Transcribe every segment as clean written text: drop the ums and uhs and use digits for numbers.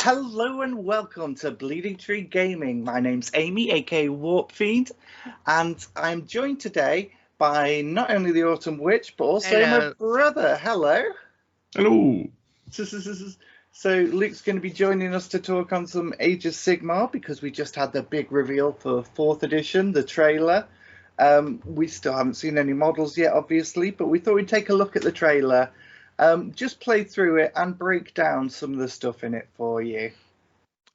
Hello and welcome to Bleeding Tree Gaming. My name's Amy, aka Warpfiend, and I'm joined today by not only the Autumn Witch, but also my brother. Hello. Hello. So Luke's going to be joining us to talk on some Age of Sigmar because we just had the big reveal for 4th edition, the trailer. We still haven't seen any models yet, obviously, but we thought we'd take a look at the trailer. Just play through it and break down some of the stuff in it for you.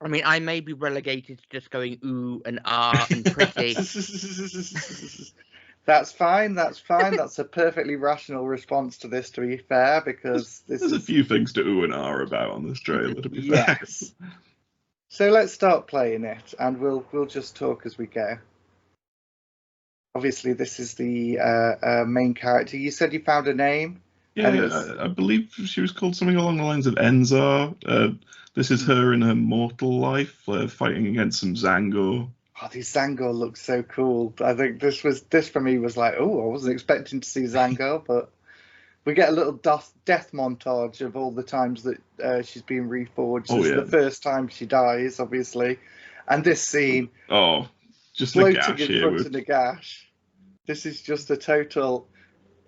I mean, I may be relegated to just going ooh and ah and pretty. That's fine. That's a perfectly rational response to this, to be fair, because there's a few things to ooh and ah about on this trailer, to be fair. So let's start playing it, and we'll just talk as we go. Obviously, this is the main character. You said you found a name? Yeah, I believe she was called something along the lines of Enzar. This is her in her mortal life, fighting against some Zangor. Oh, these Zangor look so cool. I think this for me was like, oh, I wasn't expecting to see Zangor, but we get a little death montage of all the times that she's been reforged. This is the first time she dies, obviously, and this scene. Oh, just floating Nagash in front of Nagash. This is just a total.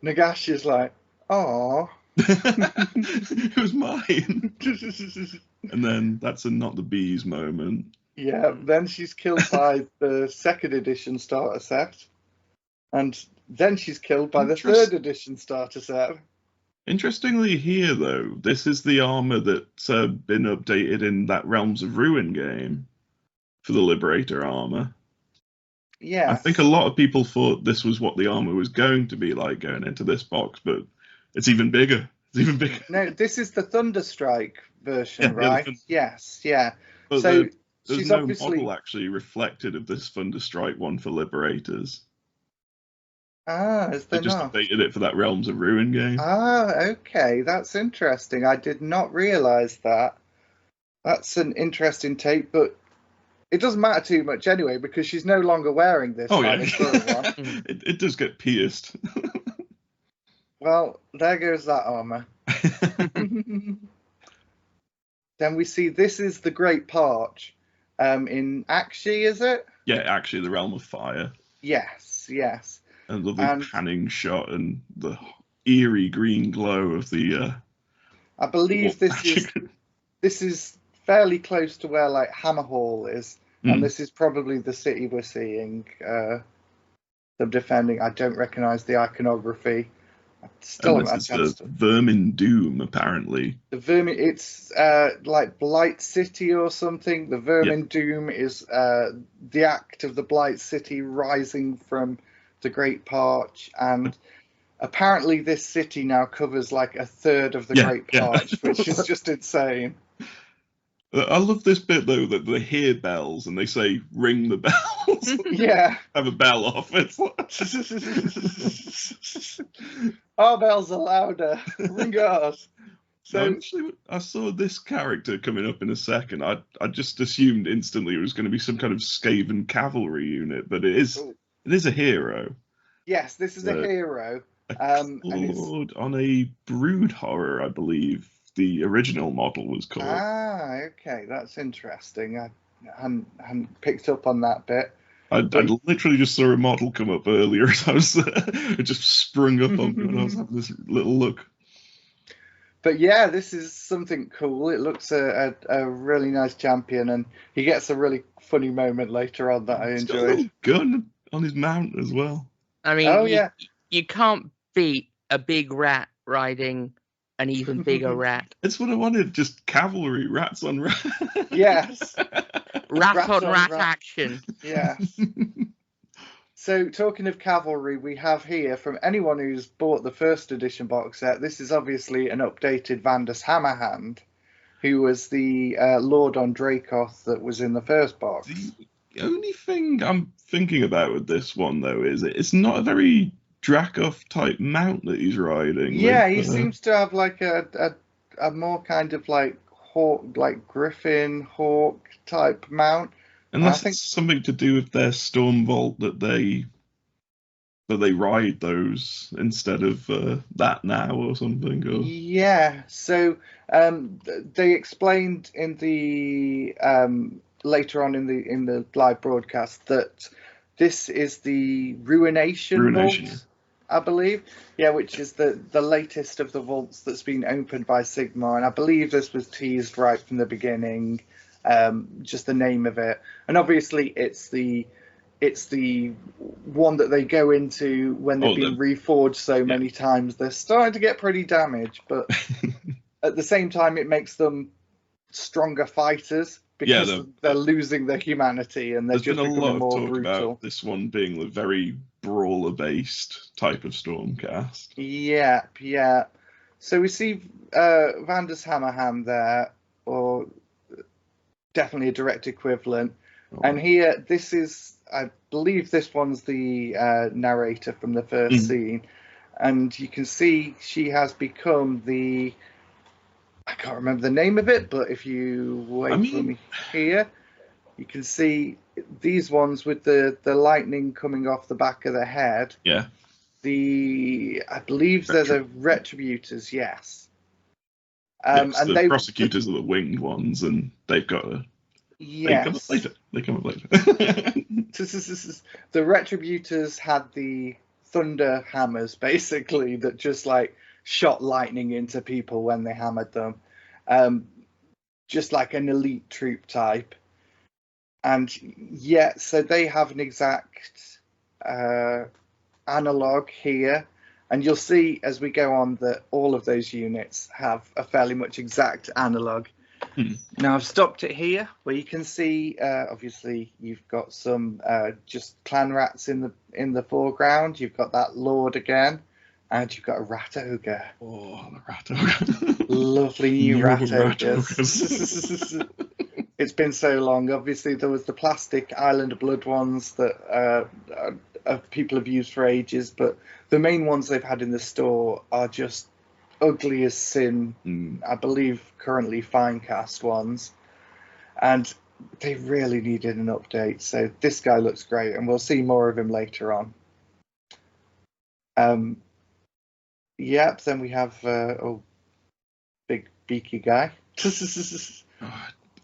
Nagash is like, oh, it was mine. And then that's a not the bees moment. Yeah, then she's killed by the 2nd edition starter set. And then she's killed by the 3rd edition starter set. Interestingly here, though, this is the armor that's been updated in that Realms of Ruin game for the Liberator armor. Yeah. I think a lot of people thought this was what the armor was going to be like going into this box, but it's even bigger. It's even bigger. No, this is the Thunderstrike version, right? Yes, yeah. But so there's she's no obviously model actually reflected of this Thunderstrike one for Liberators. Is there They just not? updated it for that Realms of Ruin game. Okay, that's interesting. I did not realise that. That's an interesting take, but it doesn't matter too much anyway because she's no longer wearing this. Oh yeah, one. it does get pierced. Well, there goes that armor. Then we see this is the Great Parch in Akshi, is it? Yeah, actually, the Realm of Fire. Yes. And lovely panning shot and the eerie green glow of the. I believe this is fairly close to where like Hammerhall is, and this is probably the city we're seeing them defending. I don't recognise the iconography. Still this is the Vermin Doom, apparently. The Vermin, it's like Blight City or something. The Vermin Doom is the act of the Blight City rising from the Great Parch, and apparently this city now covers like a third of the Great Parch, which is just insane. I love this bit though that they hear bells and they say ring the bells. Yeah, have a bell off. It's our bells are louder. Ring ours. So actually, I saw this character coming up in a second. I just assumed instantly it was going to be some kind of Skaven cavalry unit, but it is a hero. Yes, this is a hero. And it's on a brood horror, I believe. The original model was called. Okay, that's interesting. I hadn't picked up on that bit. I literally just saw a model come up earlier as I was it just sprung up on me when I was having this little look. But yeah, this is something cool. It looks a really nice champion, and he gets a really funny moment later on that I enjoyed. Got a little gun on his mount as well. I mean, you can't beat a big rat riding an even bigger rat. It's what I wanted, just cavalry, rats on rat. Yes. rat on rat action. Yes. So talking of cavalry, we have here, from anyone who's bought the 1st edition box set, this is obviously an updated Vandus Hammerhand, who was the Lord on Dracoth that was in the first box. The only thing I'm thinking about with this one, though, is it's not a very Dracoth type mount that he's riding. Yeah, he seems to have like a more kind of like hawk, like griffin hawk type mount. Unless it's something to do with their storm vault that they But they ride those instead of that now or something. Or... Yeah, so they explained in the later on in the live broadcast that this is the Ruination Ruination, Vault, I believe. Yeah, which is the latest of the vaults that's been opened by Sigmar, and I believe this was teased right from the beginning. Just the name of it, and obviously it's the one that they go into when they've been reforged so many times. They're starting to get pretty damaged, but at the same time, it makes them stronger fighters because they're losing their humanity and they're just becoming more brutal. About this one being a very brawler-based type of Stormcast. Yeah. So we see Vander's Hammerhand there, or definitely a direct equivalent. Oh. And here, this is, I believe this one's the narrator from the first scene. And you can see she has become I can't remember the name of it, but if you wait for me here, you can see these ones with the lightning coming off the back of the head. Yeah. I believe they're the Retributors, yes. And the prosecutors are the winged ones, and they've got a... Yes. They come up later. The Retributors had the thunder hammers, basically, that just like shot lightning into people when they hammered them. Just like an elite troop type. And yeah, so they have an exact analog here. And you'll see as we go on that all of those units have a fairly much exact analog. Now I've stopped it here where you can see obviously you've got some just clan rats in the foreground. You've got that lord again, and you've got a rat ogre. Oh, the rat ogre. Lovely new rat ogres. It's been so long. Obviously there was the plastic Island of Blood ones that people have used for ages, but the main ones they've had in the store are just ugly as sin. I believe currently Finecast ones, and they really needed an update. So this guy looks great, and we'll see more of him later on. Yep. Then we have big beaky guy.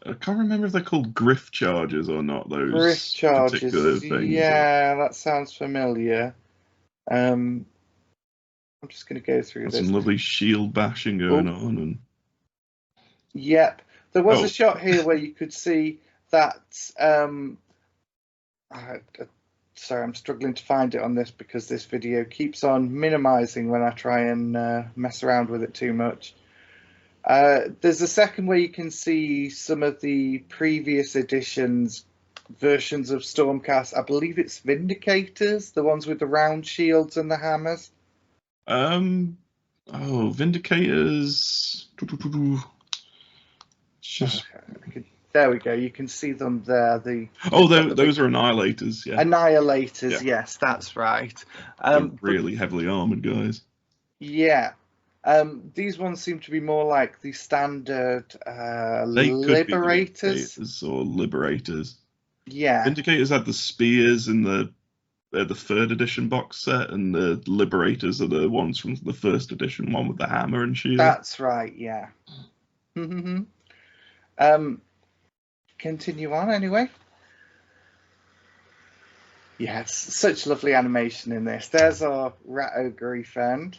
I can't remember if they're called Griff Chargers or not. Those Griff Chargers. Particular things. Yeah, that sounds familiar. I'm just going to go through this. Some lovely shield bashing going on. And... Yep. There was a shot here where you could see that... sorry, I'm struggling to find it on this because this video keeps on minimizing when I try and mess around with it too much. There's a second where you can see some of the previous editions versions of Stormcast. I believe it's Vindicators, the ones with the round shields and the hammers. Vindicators. There we go. You can see them there. Those are Annihilators. Yeah. Annihilators. Yeah. Yes, that's right. Really heavily armored guys. Yeah. These ones seem to be more like the standard Liberators or Liberators. Yeah. Vindicators had the spears in the third edition box set, and the Liberators are the ones from the first edition one with the hammer and shield. That's right. Yeah. Continue on anyway. Yes, such lovely animation in this. There's our rat ogre friend.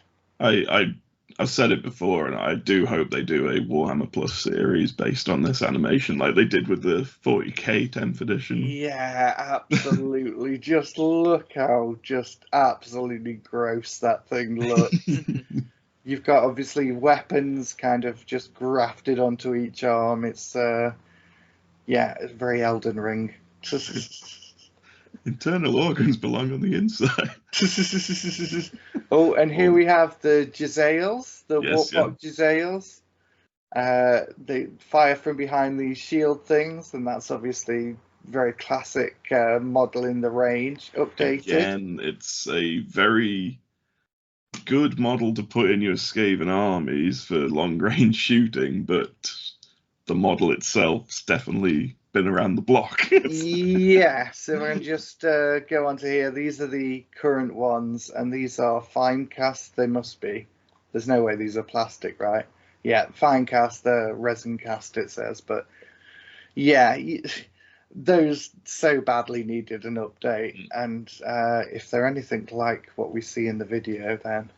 I've said it before, and I do hope they do a Warhammer Plus series based on this animation, like they did with the 40k 10th edition. Yeah, absolutely. Just look how just absolutely gross that thing looks. You've got obviously weapons kind of just grafted onto each arm. It's it's very Elden Ring. Internal organs belong on the inside. Oh, and here we have the Jezzails, the Warpbot Jezzails. They fire from behind these shield things, and that's obviously very classic model in the range, updated. Again, it's a very good model to put in your Skaven armies for long-range shooting, but the model itself is definitely been around the block. Yeah, so I can just go onto here. These are the current ones, and these are fine cast. They must be. There's no way these are plastic, right? Yeah, fine cast, they're resin cast, it says. But yeah, those so badly needed an update. And if they're anything like what we see in the video, then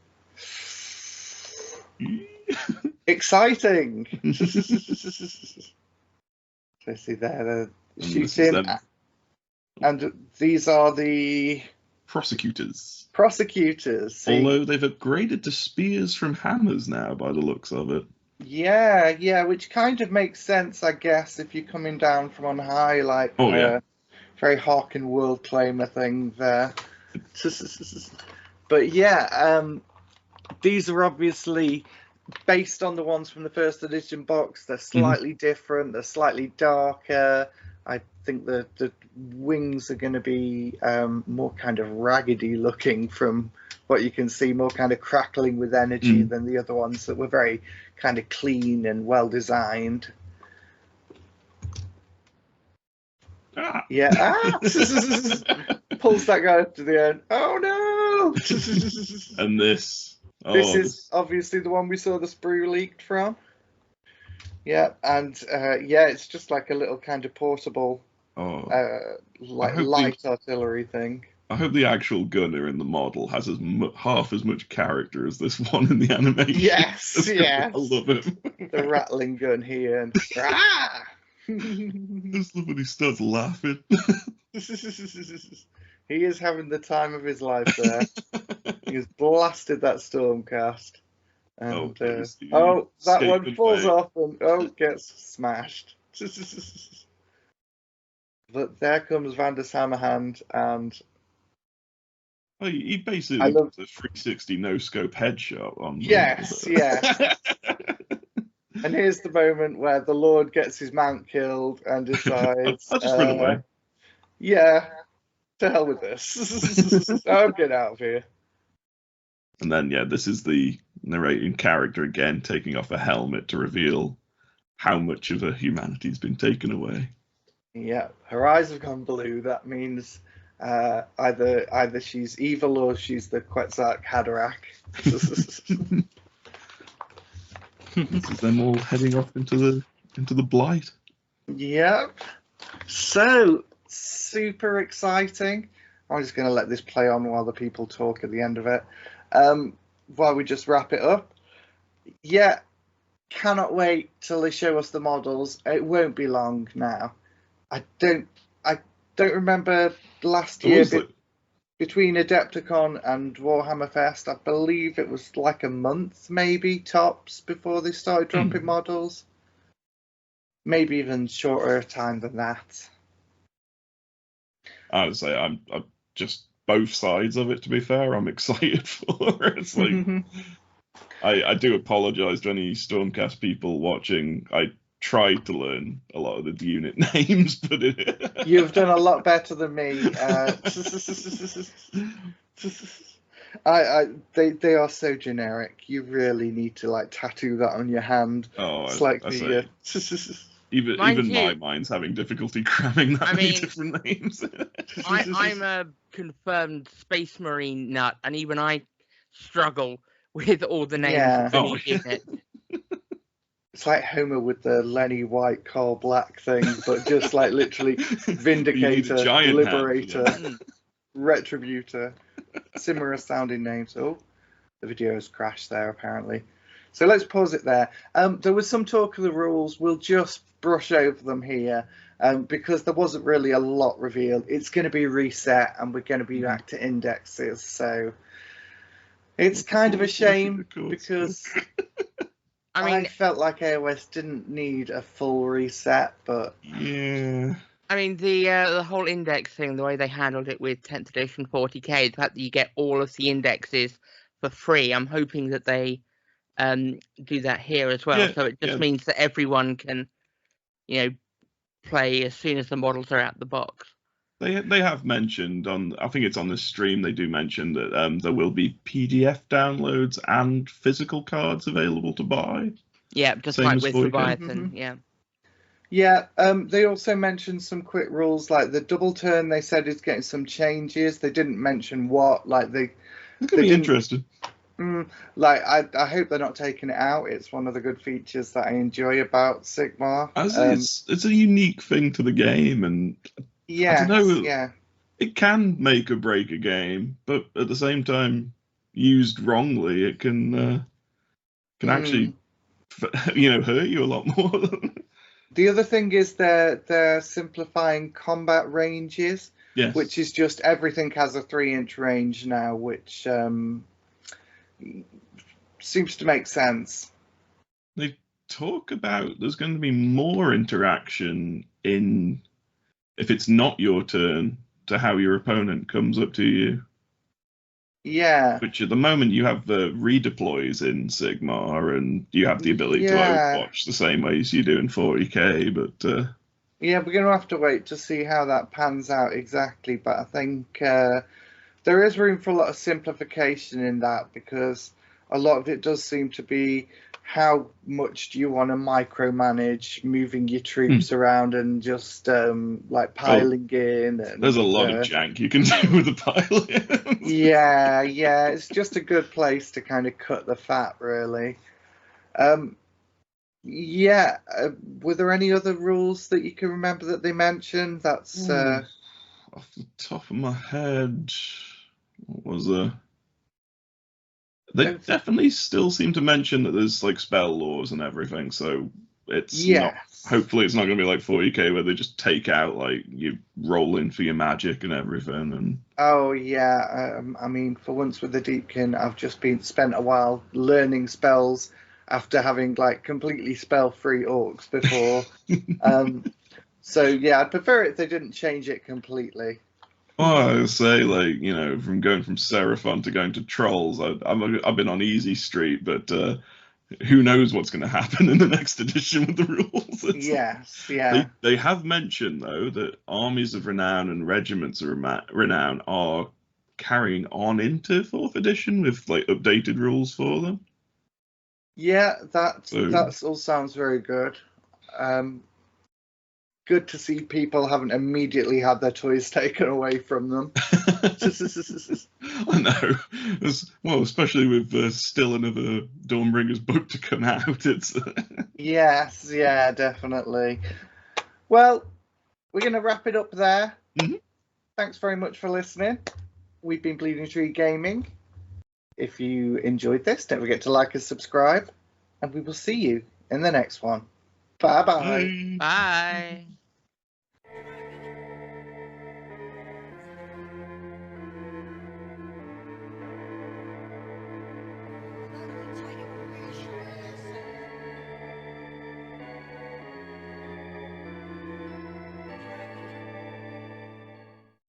exciting. So see there, the shooting, and these are the prosecutors. See? Although they've upgraded to spears from hammers now, by the looks of it. Yeah, which kind of makes sense, I guess, if you're coming down from on high, like very Hawk and World Claimer thing there. But yeah, these are obviously based on the ones from the first edition box. They're slightly different, they're slightly darker. I think the wings are going to be more kind of raggedy looking from what you can see, more kind of crackling with energy than the other ones that were very kind of clean and well designed. Yeah, pulls that guy up to the end. Oh no! And this is obviously the one we saw the sprue leaked from. Yeah, and it's just like a little kind of portable, light artillery thing. I hope the actual gunner in the model has half as much character as this one in the animation. Yes. I love him. The rattling gun here. And, Just love when he starts laughing. He is having the time of his life there. He has blasted that Stormcast. And that one falls off and gets smashed. But there comes Van der Hammerhand, and he basically does a 360 no scope headshot on. Yes. And here's the moment where the Lord gets his mount killed and decides, I'll just run away. Yeah, to hell with this. I'll get out of here. And then, this is the narrating character again, taking off a helmet to reveal how much of her humanity's been taken away. Yeah, her eyes have gone blue. That means either she's evil or she's the Quetzalcoatl Haderach. This is them all heading off into the blight. Yep. So super exciting. I'm just going to let this play on while the people talk at the end of it. While we just wrap it up. Yeah, cannot wait till they show us the models. It won't be long now. I don't remember last year between Adepticon and Warhammer Fest. I believe it was like a month, maybe tops, before they started dropping models. Maybe even shorter time than that. I would say I'm just both sides of it. To be fair, I'm excited for it. It's like I do apologise to any Stormcast people watching. I tried to learn a lot of the unit names, but you've done a lot better than me. They are so generic. You really need to tattoo that on your hand. It's like even my mind's having difficulty cramming that many different names. I'm a confirmed Space Marine nut, and even I struggle with all the names of the unit. It's like Homer with the Lenny White, Carl Black thing, but just literally Vindicator, Liberator, Retributor, similar sounding names. Oh, the video has crashed there apparently. So let's pause it there. There was some talk of the rules. We'll just brush over them here because there wasn't really a lot revealed. It's going to be reset and we're going to be back to indexes. So it's kind of a shame because I felt like AOS didn't need a full reset, but yeah. I mean, the whole index thing, the way they handled it with 10th edition 40k, the fact that you get all of the indexes for free, I'm hoping that they do that here as well. So it just means that everyone can, play as soon as the models are out the box. They have mentioned I think it's on this stream, they do mention that there will be PDF downloads and physical cards available to buy. Yeah, just like with Leviathan, Yeah, they also mentioned some quick rules, like the double turn. They said is getting some changes. They didn't mention what. Like It's gonna be interesting. Like I hope they're not taking it out. It's one of the good features that I enjoy about Sigmar. It's a unique thing to the game, and I don't know. Yeah. It can make or break a game, but at the same time, used wrongly, it can actually, hurt you a lot more. The other thing is they're simplifying combat ranges, Yes. which is just everything has a 3-inch range now, which seems to make sense. They talk about there's going to be more interaction if it's not your turn to how your opponent comes up to you. Yeah. Which at the moment you have the redeploys in Sigmar, and you have the ability to overwatch the same way as you do in 40k, but yeah, we're going to have to wait to see how that pans out exactly, but I think there is room for a lot of simplification in that, because a lot of it does seem to be how much do you want to micromanage moving your troops around and just like piling in. And, there's a lot of jank you can do with the piling. yeah, it's just a good place to kind of cut the fat, really. Were there any other rules that you can remember that they mentioned? That's off the top of my head, what was there? They definitely still seem to mention that there's like spell laws and everything, so it's not. Hopefully, it's not going to be like 40k where they just take out like you roll in for your magic and everything. And I mean, for once with the Deepkin, I've just spent a while learning spells after having like completely spell-free orcs before. So yeah, I'd prefer it if they didn't change it completely. Well, I would say, like, from going from Seraphon to going to Trolls, I've been on easy street, but who knows what's going to happen in the next edition with the rules. They have mentioned, though, that armies of renown and regiments of renown are carrying on into 4th edition with, like, updated rules for them. Yeah, that all sounds very good. Good to see people haven't immediately had their toys taken away from them. I know. Well, especially with still another Dawnbringer's book to come out. It's Yes, yeah, definitely. Well, we're going to wrap it up there. Thanks very much for listening. We've been Bleeding Tree Gaming. If you enjoyed this, don't forget to like and subscribe, and we will see you in the next one. Bye-bye. Bye.